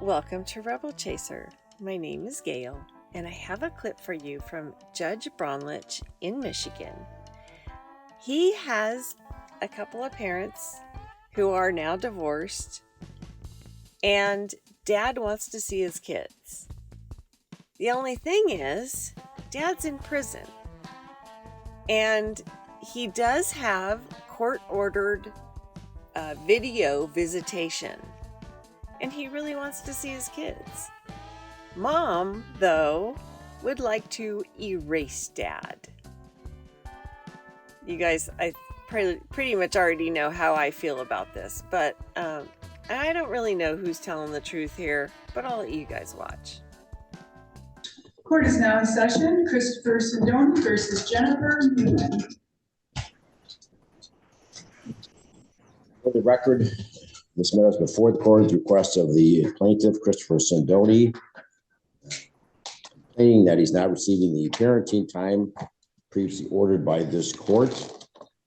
Welcome to Rebel Chaser. My name is Gail, and I have a clip for you from Judge Bronlich in Michigan. He has a couple of parents who are now divorced, and Dad wants to see his kids. The only thing is, Dad's in prison, and he does have court-ordered video visitation. And he really wants to see his kids. Mom, though, would like to erase Dad. You guys, I pretty much already know how I feel about this, but I don't really know who's telling the truth here, but I'll let you guys watch. Court is now in session. Christopher Sindoni versus Jennifer Newman. For the record, this matter is before the court at the request of the plaintiff, Christopher Sindoni, complaining that he's not receiving the parenting time previously ordered by this court.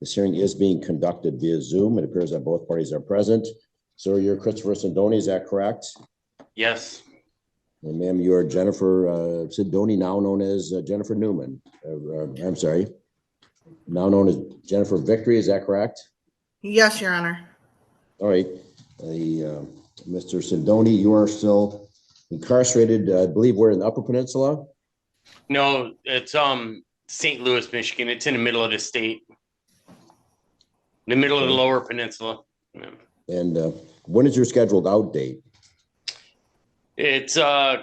This hearing is being conducted via Zoom. It appears that both parties are present. So you're Christopher Sindoni, is that correct? Yes. And ma'am, you are Jennifer Sindoni, now known as Jennifer Newman. I'm sorry, now known as Jennifer Victory, is that correct? Yes, Your Honor. All right. Mr. Sindoni, you are still incarcerated. I believe we're in the Upper Peninsula. No, it's St. Louis, Michigan. It's in the middle of the state, the middle of the Lower Peninsula. Yeah. And when is your scheduled out date? It's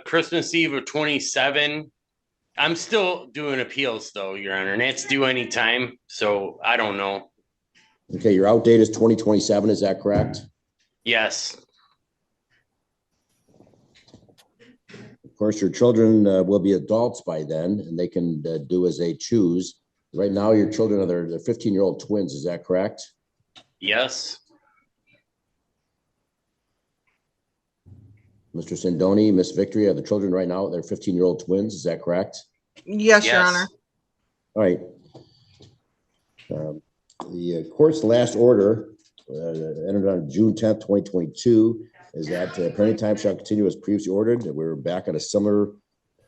Christmas Eve of 27. I'm still doing appeals, though, Your Honor, and that's due any time. So I don't know. Okay, your out date is 2027. Is that correct? Yes. Of course, your children will be adults by then, and they can do as they choose. Right now, your children are their 15-year-old twins. Is that correct? Yes. Mr. Sindoni, Miss Victory, are the children right now they're 15-year-old twins? Is that correct? Yes, Your Honor. All right. The court's last order entered on June 10th, 2022, is that parenting time shall continue as previously ordered. We're back at a similar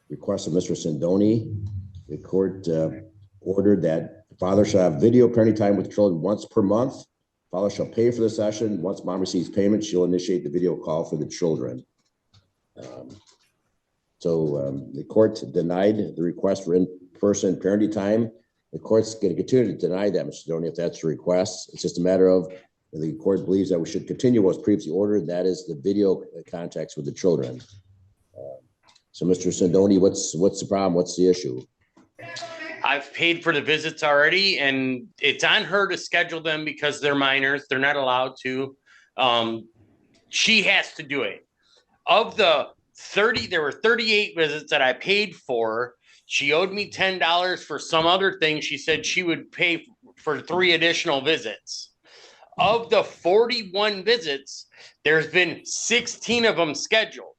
request of Mr. Sindoni. The court ordered that the father shall have video parenting time with children once per month. Father shall pay for the session. Once mom receives payment, she'll initiate the video call for the children. The court denied the request for in-person parenting time. The court's going to continue to deny that, Mr. Sindoni, if that's the request. It's just a matter of the court believes that we should continue what's previously ordered, and that is the video contacts with the children. So, Mr. Sindoni, what's the problem? What's the issue? I've paid for the visits already, and it's on her to schedule them because they're minors. They're not allowed to. She has to do it. Of the 30, there were 38 visits that I paid for. She owed me $10 for some other thing. She said she would pay for 3 additional visits. Of the 41 visits, there's been 16 of them scheduled.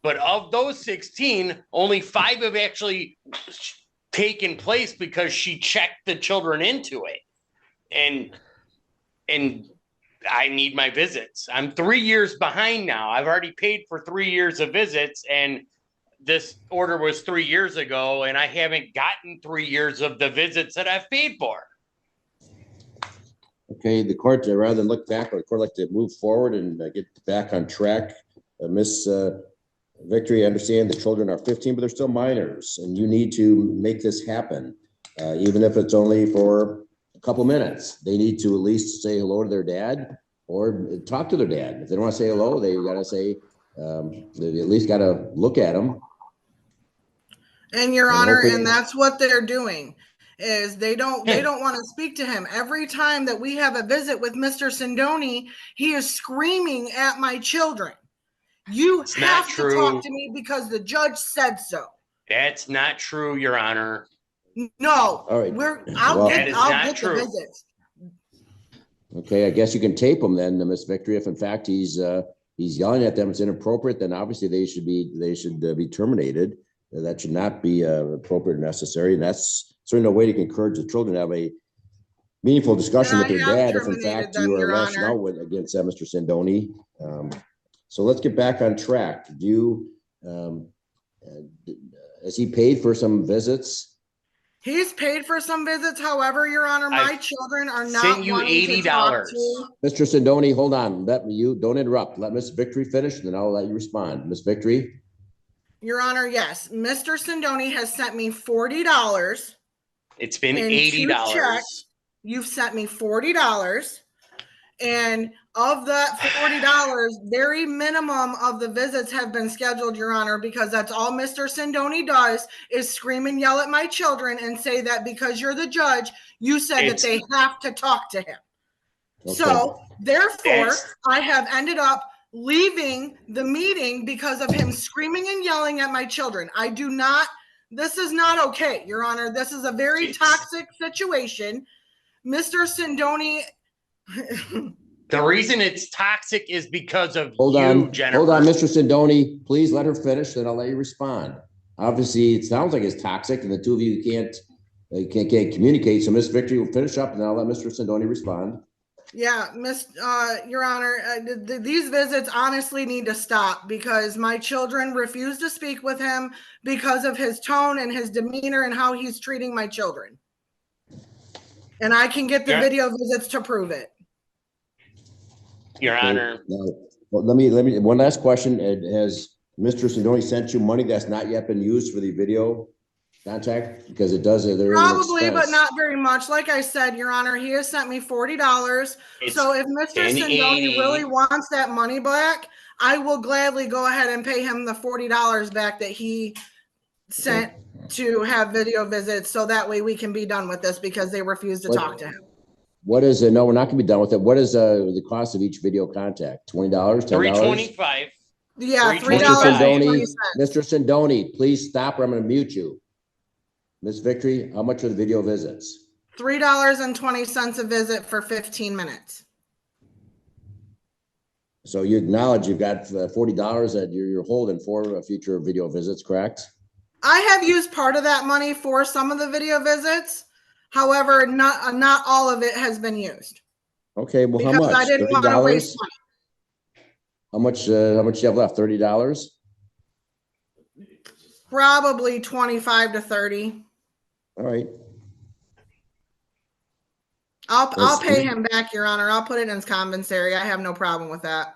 But of those 16, only 5 have actually taken place because she checked the children into it. And I need my visits. I'm 3 years behind now. I've already paid for 3 years of visits, and this order was 3 years ago, and I haven't gotten 3 years of the visits that I've paid for. Okay, the court, rather than look back, the court like to move forward and get back on track. Miss Victory, I understand the children are 15, but they're still minors, and you need to make this happen, even if it's only for a couple minutes. They need to at least say hello to their dad or talk to their dad. If they don't want to say hello, they got to say, they at least got to look at them. And Your Honor, and that's what they're doing, is they don't want to speak to him. Every time that we have a visit with Mr. Sindoni, he is screaming at my children. You have to talk to me because the judge said so. That's not true, Your Honor. No. All right. I'll get the visits. Okay, I guess you can tape them then, Miss Victory. If in fact he's yelling at them, it's inappropriate, then obviously they should be terminated. That should not be appropriate or necessary. And that's certainly no way to encourage the children to have a meaningful discussion with their dad if in fact you are lashing out against Mr. Sindoni. So let's get back on track. Has he paid for some visits? He's paid for some visits. However, Your Honor, my children are not sent you wanting to talk $80. to. Mr. Sindoni, hold on. Don't interrupt. Let Miss Victory finish, and then I'll let you respond. Miss Victory? Your Honor, yes. Mr. Sindoni has sent me $40. It's been in $80. 2 checks. You've sent me $40. And of that $40, very minimum of the visits have been scheduled, Your Honor, because that's all Mr. Sindoni does is scream and yell at my children and say that because you're the judge, you said that they have to talk to him. Okay. So therefore, I have ended up leaving the meeting because of him screaming and yelling at my children. This is not okay, Your Honor. This is a very toxic situation. Mr. Sindoni. The reason it's toxic is because of Jennifer. Hold on, Mr. Sindoni. Please let her finish, then I'll let you respond. Obviously, it sounds like it's toxic, and the two of you can't communicate. So Miss Victory will finish up, and then I'll let Mr. Sindoni respond. Yeah, Your Honor, these visits honestly need to stop because my children refuse to speak with him because of his tone and his demeanor and how he's treating my children. And I can get the video visits to prove it. Your Honor. Well, let me one last question. Has Mr. Sindoni sent you money that's not yet been used for the video contact? Because it does. Probably, but not very much. Like I said, Your Honor, he has sent me $40. So if Mr. Sindoni really wants that money back, I will gladly go ahead and pay him the $40 back that he sent to have video visits. So that way we can be done with this because they refuse to talk to him. What is it? No, we're not going to be done with it. What is the cost of each video contact? $20, $10? $3.25. Yeah, $3.20. Mr. Sindoni, please stop or I'm going to mute you. Miss Victory, how much are the video visits? $3.20 a visit for 15 minutes. So you acknowledge you've got $40 that you're holding for future video visits, correct? I have used part of that money for some of the video visits. However, not all of it has been used. Okay, well, how much? I didn't want to waste money. How much you have left? $30? Probably 25 to 30. All right. I'll pay him back, Your Honor. I'll put it in his commissary. I have no problem with that.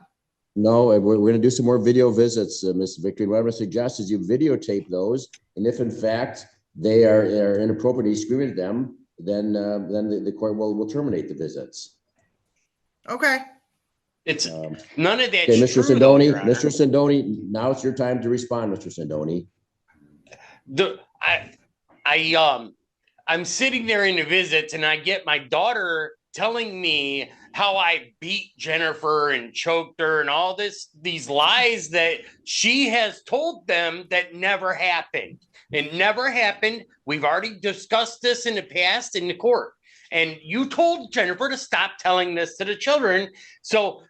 No, we're going to do some more video visits, Ms. Victory. What I would suggest is you videotape those, and if in fact they are inappropriate, he's screaming at them, then the court will terminate the visits. Okay. It's none of that. Okay, Mr. Sindoni. Mr. Sindoni, now it's your time to respond, Mr. Sindoni. I'm sitting there in the visits, and I get my daughter telling me how I beat Jennifer and choked her and all these lies that she has told them that never happened. It never happened. We've already discussed this in the past in the court. And you told Jennifer to stop telling this to the children. So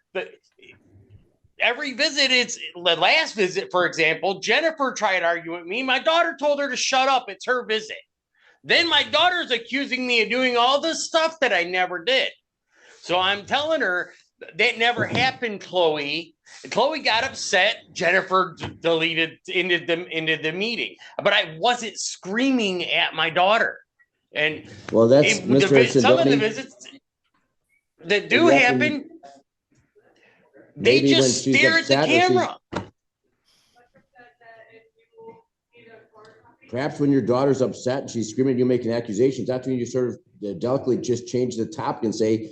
every visit, it's the last visit, for example, Jennifer tried arguing with me. My daughter told her to shut up. It's her visit. Then my daughter's accusing me of doing all this stuff that I never did. So I'm telling her that never happened, Chloe. Chloe got upset. Jennifer deleted into the meeting, but I wasn't screaming at my daughter. And well, that's some of the visits that do happen. They just stare at the camera. Perhaps when your daughter's upset and she's screaming, you making accusations. That's when you sort of delicately just change the topic and say,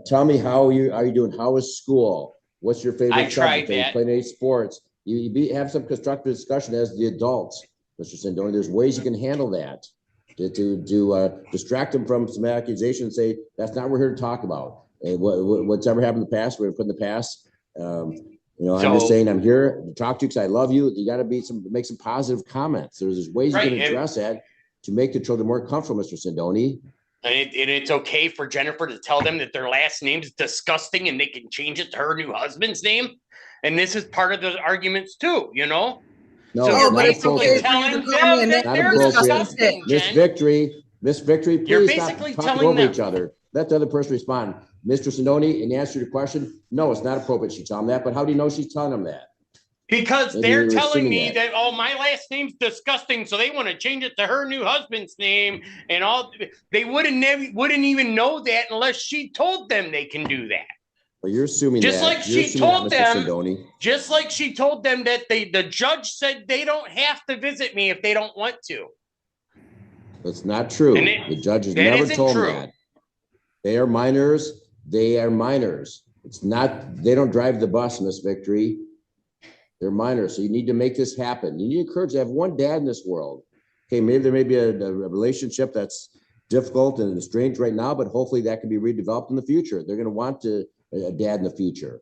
"Tell me how are you doing? How is school? What's your favorite subject? Are you playing any sports?" You have some constructive discussion as the adults, Mr. Sindoni. There's ways you can handle that to distract them from some accusations. Say that's not what we're here to talk about. What's ever happened in the past, we're gonna put in the past. I'm just saying I'm here to talk to you because I love you. You got to make some positive comments. There's ways you can address that to make the children more comfortable, Mr. Sindoni. And it's okay for Jennifer to tell them that their last name is disgusting and they can change it to her new husband's name. And this is part of the arguments too, No, so you're basically telling them that they're disgusting. Miss Victory, please you're basically stop talking over each other. Let the other person respond. Mr. Sindoni, in answer to your question, no, it's not appropriate she tell him that, but how do you know she's telling him that? Because Maybe they're you're telling assuming me that. that, oh, my last name's disgusting, so they want to change it to her new husband's name and all. They wouldn't even know that unless she told them they can do that. Well, you're assuming Just that. like You're she assuming told that, Mr. them, Sindoni. just like she told them that the judge said they don't have to visit me if they don't want to. That's not true. The judge has never told them that. They are minors. They are minors. It's not, they don't drive the bus, Miss Victory. They're minors. So you need to make this happen. You need to encourage to have one dad in this world. Okay, maybe there may be a relationship that's difficult and estranged right now, but hopefully that can be redeveloped in the future. They're going to want a dad in the future.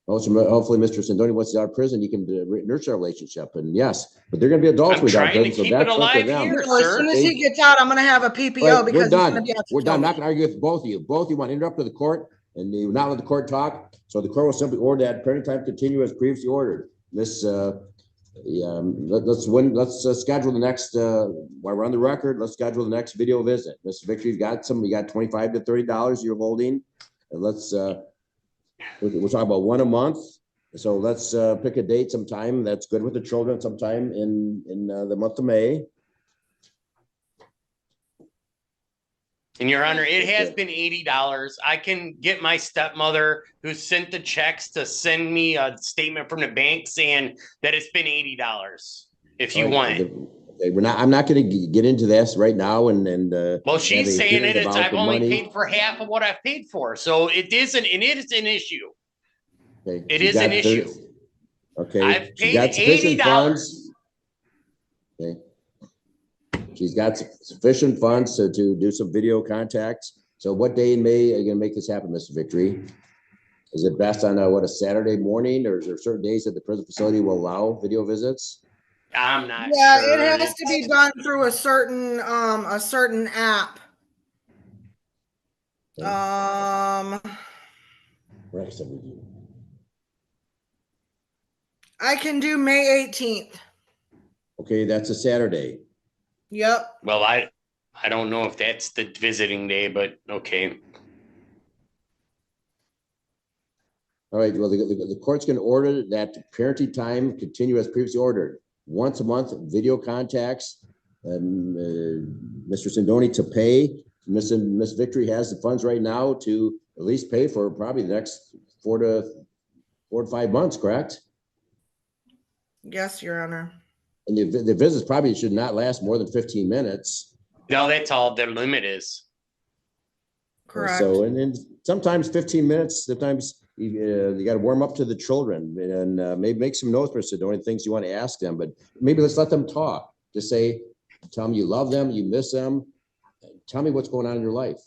Also, hopefully Mr. Sindoni, once he's out of prison, he can nurture a relationship. And yes, but they're going to be adults. I'm trying to keep it alive here, No, as sir. soon as he gets out, I'm going to have a PPO because we're he's done. going to be out. We're done. I'm not going to argue with both of you. Both of you want to interrupt the court and you not let the court talk. So the court will simply order that parenting time continue as previously ordered. Miss, let's schedule the next, while we're on the record, let's schedule the next video visit. Miss Victory, you got $25 to $30 you're holding. And let's, we'll talk about one a month. So let's pick a date sometime that's good with the children sometime in the month of May. And Your Honor, it has been $80. I can get my stepmother who sent the checks to send me a statement from the bank saying that it's been $80 if you want it. I'm not going to get into this right now. Well, she's saying I've only paid for half of what I've paid for. So it is an issue. Okay. It is an issue. Okay. I've paid $80. Okay. She's got sufficient funds to do some video contacts. So what day in May are you going to make this happen, Mr. Victory? Is it best on a Saturday morning, or is there certain days that the prison facility will allow video visits? I'm not sure. Yeah, it has to be done through a certain app. I can do May 18th. Okay, that's a Saturday. Yep. Well, I don't know if that's the visiting day, but okay. All right, well, the court's going to order that parenting time continue as previously ordered. Once a month, video contacts, and Mr. Sindoni to pay. Miss Victory has the funds right now to at least pay for probably the next 4 to 5 months, correct? Yes, Your Honor. And the visits probably should not last more than 15 minutes. No, that's all their limit is. Correct. So, and sometimes 15 minutes, sometimes you got to warm up to the children and maybe make some notes, Mr. Sindoni, things you want to ask them, but maybe let's let them talk. Just say, tell them you love them, you miss them. Tell me what's going on in your life.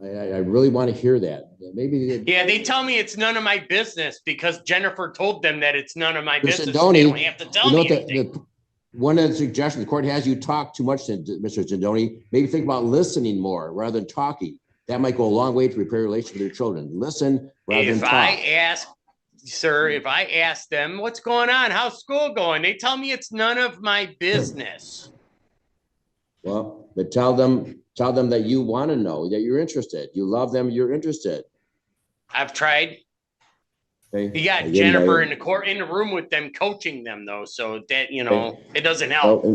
I really want to hear that. Maybe. Yeah, they tell me it's none of my business because Jennifer told them that it's none of my business. Sindoni, they don't have to tell me anything. One of the suggestions the court has you talk too much to Mr. Sindoni. Maybe think about listening more rather than talking. That might go a long way to repair relations with your children. Listen rather than talk. If I ask them what's going on, how's school going, they tell me it's none of my business. Well, but tell them that you want to know, that you're interested. You love them, you're interested. I've tried. Okay. You got Jennifer in the room with them, coaching them though, so that it doesn't help.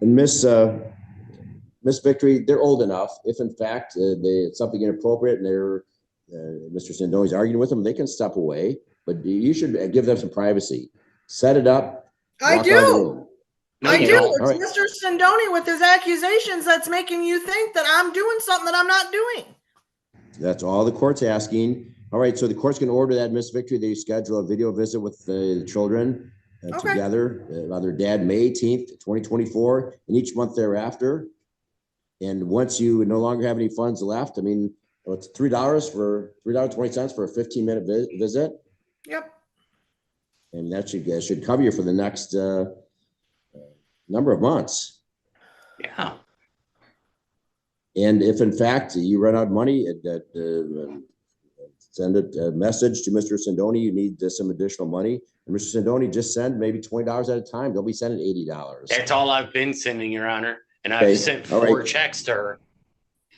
And Miss Victory, they're old enough. If in fact it's something inappropriate and they're Mr. Sindoni's arguing with them, they can step away. But you should give them some privacy. Set it up. I do. It's right. Mr. Sindoni with his accusations that's making you think that I'm doing something that I'm not doing. That's all the court's asking. All right, so the court's going to order that, Miss Victory, they schedule a video visit with the children together on their dad, May 18th, 2024, and each month thereafter. And once you no longer have any funds left, I mean, it's $3 for $3.20 for a 15-minute visit. Yep. And that should cover you for the next number of months. Yeah. And if in fact you run out of money, send a message to Mr. Sindoni. You need some additional money. And Mr. Sindoni, just send maybe $20 at a time. They'll be sending $80. That's all I've been sending, Your Honor. And I've sent 4 checks to her.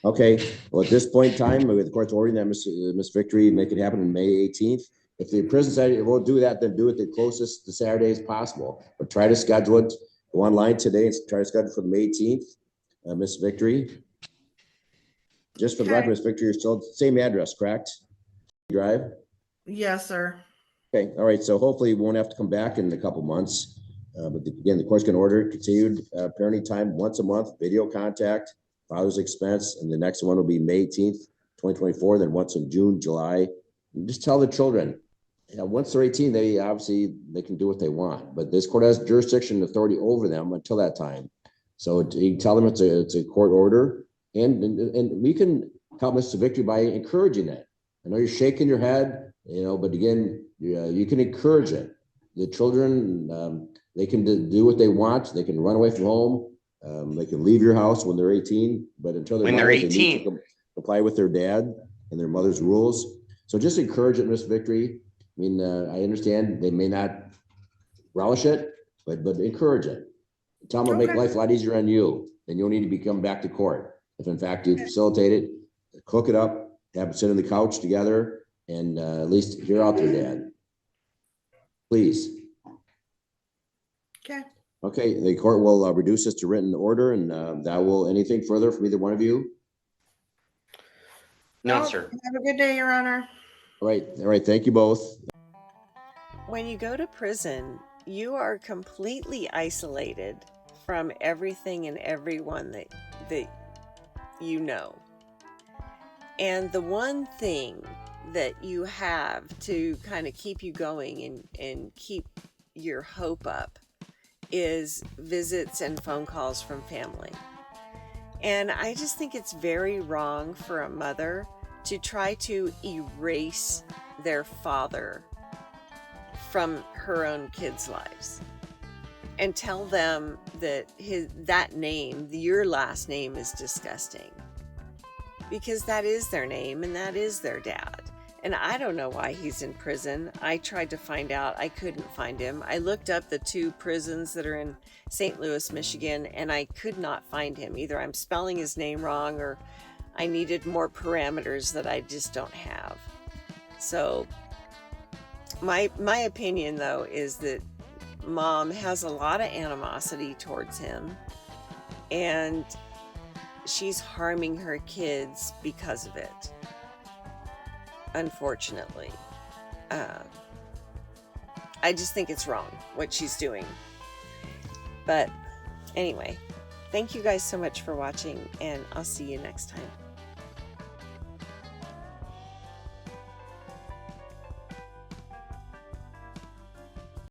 Okay, well, at this point in time, with the court's ordering that Miss Victory make it happen on May 18th. If the prison side won't do that, then do it the closest to Saturday as possible. But try to schedule it. Go online today and try to schedule for the May 18th. Miss Victory. Just for the record, Miss Victory, you're still same address, correct? Drive. Yes, sir. Okay, all right. So hopefully we won't have to come back in a couple months. But again, the court's going to order continued parenting time once a month, video contact, father's expense, and the next one will be May 18th, 2024. Then once in June, July. And just tell the children, once they're 18, they obviously they can do what they want. But this court has jurisdiction and authority over them until that time. So you tell them it's a court order, and we can help Mr. Victory by encouraging it. I know you're shaking your head, but again, you can encourage it. The children, they can do what they want. They can run away from home. They can leave your house when they're 18, but until they're 18, they need to comply with their dad and their mother's rules. So just encourage it, Miss Victory. I mean, I understand they may not relish it, but encourage it. Tell them it'll make life a lot easier on you. Then you'll need to come back to court. If in fact you facilitate it, cook it up, have them sit on the couch together, and at least hear out their dad. Please. Okay. Okay, the court will reduce this to written order, and that will, anything further from either one of you? No, sir. Have a good day, Your Honor. All right, thank you both. When you go to prison, you are completely isolated from everything and everyone that you know. And the one thing that you have to kind of keep you going and keep your hope up is visits and phone calls from family. And I just think it's very wrong for a mother to try to erase their father from her own kids' lives and tell them that that name, your last name, is disgusting, because that is their name and that is their dad. And I don't know why he's in prison. I tried to find out. I couldn't find him. I looked up the 2 prisons that are in St. Louis, Michigan, and I could not find him. Either I'm spelling his name wrong or I needed more parameters that I just don't have. So my opinion, though, is that Mom has a lot of animosity towards him, and she's harming her kids because of it. Unfortunately, I just think it's wrong what she's doing. But anyway, thank you guys so much for watching, and I'll see you next time.